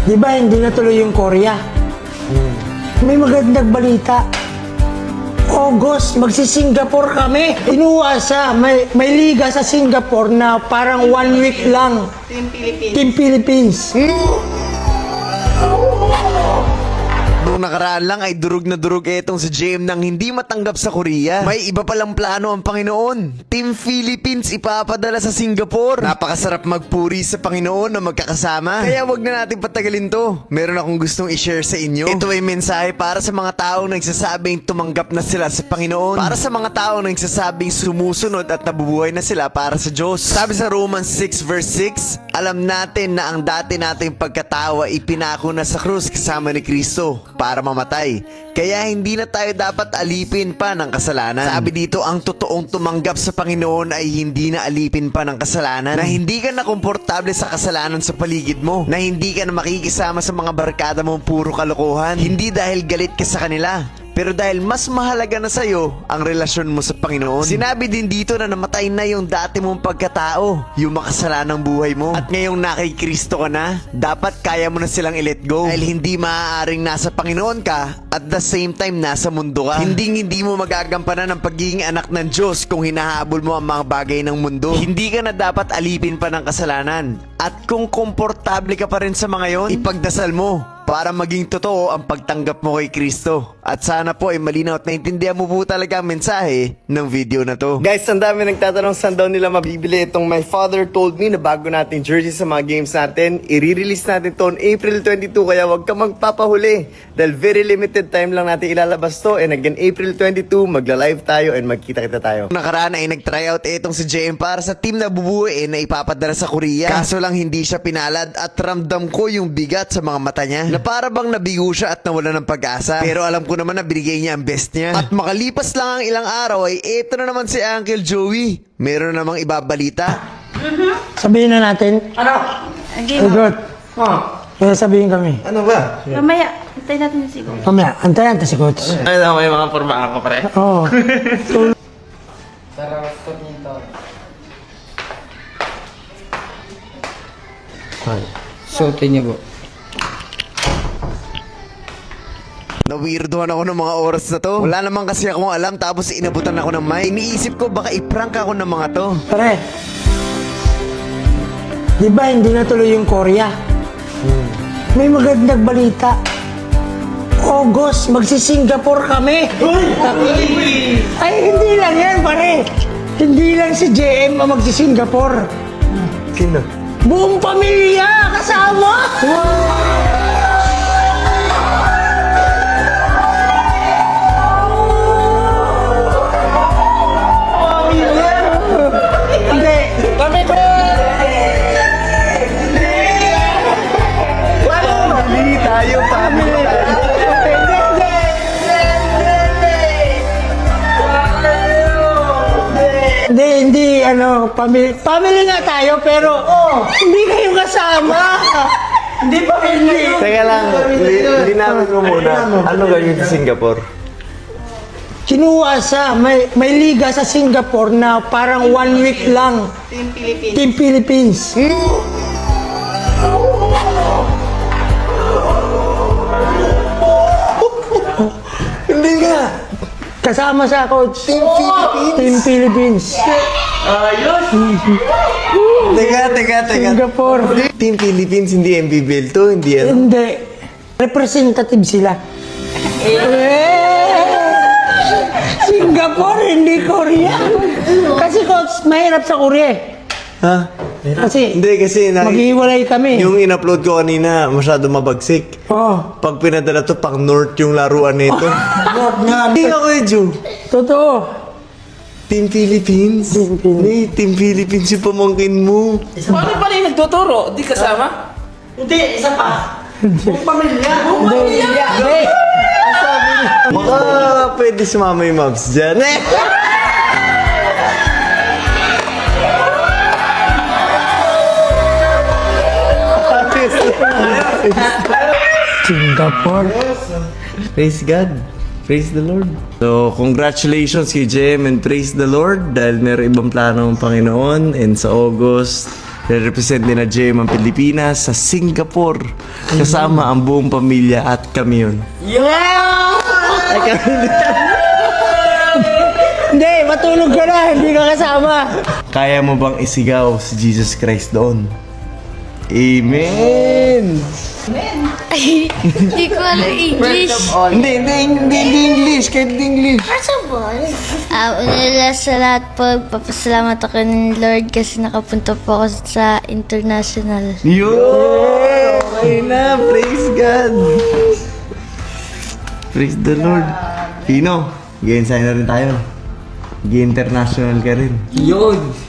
Di ba hindi natuloy yung Korea? May magandang balita. August, magsi-Singapore kami. Inuwasa, may liga sa Singapore na parang 1 week lang. Team Philippines. Nung nakaraan lang ay durug na durug etong si JM nang hindi matanggap sa Korea. May iba palang plano ang Panginoon. Team Philippines ipapadala sa Singapore. Napakasarap magpuri sa Panginoon na magkakasama. Kaya wag na natin patagalin to. Meron akong gustong i-share sa inyo. Ito ay mensahe para sa mga taong nagsasabing tumanggap na sila sa Panginoon. Para sa mga taong nagsasabing sumusunod at nabubuhay na sila para sa Diyos. Sabi sa Romans 6 verse 6, alam natin na ang dati nating pagkatao ay ipinako na sa krus kasama ni Kristo para mamatay. Kaya hindi na tayo dapat alipin pa ng kasalanan. Sabi dito, ang totoong tumanggap sa Panginoon ay hindi na alipin pa ng kasalanan. Na hindi ka na komportable sa kasalanan sa paligid mo. Na hindi ka na makikisama sa mga barkada mong puro kalokohan. Hindi dahil galit ka sa kanila, pero dahil mas mahalaga na sa'yo ang relasyon mo sa Panginoon. Sinabi din dito na namatay na yung dati mong pagkatao, yung makasalanang buhay mo. At ngayong nakay Kristo ka na, dapat kaya mo na silang i-let go. Dahil hindi maaaring nasa Panginoon ka at the same time nasa mundo ka. Hindi mo magagampanan ang pagiging anak ng Diyos kung hinahabol mo ang mga bagay ng mundo. Hindi ka na dapat alipin pa ng kasalanan. At kung komportable ka pa rin sa mga yon, ipagdasal mo para maging totoo ang pagtanggap mo kay Kristo. At sana po ay malinaw at naintindihan mo po talaga ang mensahe ng video na to. Guys, ang dami nagtatanong saan daw nila mabibili itong My Father Told Me na bago nating jersey sa mga games natin. I-release natin to on April 22, kaya wag ka magpapahuli. Dahil very limited time lang natin ilalabas to. And again, April 22, magla-live tayo and magkita-kita tayo. Nakaraan ay nag-tryout itong si JM para sa team na bubuuin na ipapadala sa Korea. Kaso lang hindi siya pinalad at ramdam ko yung bigat sa mga mata niya. Na para bang nabigo siya at nawala ng pag-asa. Pero alam ko naman na binigay niya ang best niya. At makalipas lang ang ilang araw ay eto na naman si Uncle Joey. Meron na namang ibabalita. Sabihin na natin. Ano? Ay, good. Kaya sabihin kami. Ano ba? Mamaya, antayin natin yung siguro. Mamaya, antayan ta si Coach. Ay, may mga pormahan ko pare. Oo. Suotin niyo po. Nawirdohan ako ng mga oras na to. Wala naman kasi akong alam tapos inabutan ako ng mic. Iniisip ko baka i-prank ako ng mga to. Pare, di ba hindi natuloy yung Korea? May magandang balita. August, magsi-Singapore kami. Ay, hindi lang yan, pare. Hindi lang si JM ang magsi-Singapore. Sino? Buong pamilya kasama. Hindi. Family tayo, family tayo. Hindi, family nga tayo, pero hindi kayo kasama. Hindi pa hindi. Teka lang, linawin mo muna. Ano gawin sa Singapore? Kinuwasa, may liga sa Singapore na parang 1 week lang. Team Philippines. Hindi nga. Kasama sa coach. Team Philippines? Team Philippines. Teka. Singapore. Team Philippines, hindi MBBL to, hindi ano. Hindi. Representative sila. Singapore, hindi Korea. Kasi coach, mahirap sa Korea. Ha? Kasi Hindi kasi maghiwalay kami. yung in-upload ko kanina masyado mabagsik. Oh, Pag pinadala to, pang North yung laruan nito. Hindi ako eh, Joe. totoo. Team Philippines. Team Philippines. Hindi, Team Philippines yung pamangkin mo. Paano pala yung nagtuturo? Di kasama? Hindi. Baka pwede sumama yung mobs dyan. Singapore. Praise God. Praise the Lord. So, congratulations kay Jem and praise the Lord dahil meron ibang plano ng Panginoon and sa August, Represent ni na JM ang Pilipinas sa Singapore. Kasama ang buong pamilya at kami yun. Ay, hindi, matulog ka na, hindi ka kasama. Kaya mo bang isigaw si Jesus Christ doon? Amen! Hindi ko alam English. Hindi English. Kahit hindi English. Una sa lahat po, papasalamat ako ng Lord kasi nakapunta po ako sa international. Yo! Okay na. Praise God. Praise the Lord. Pino, mag-ensign na rin tayo. Mag-international ka rin. Yun.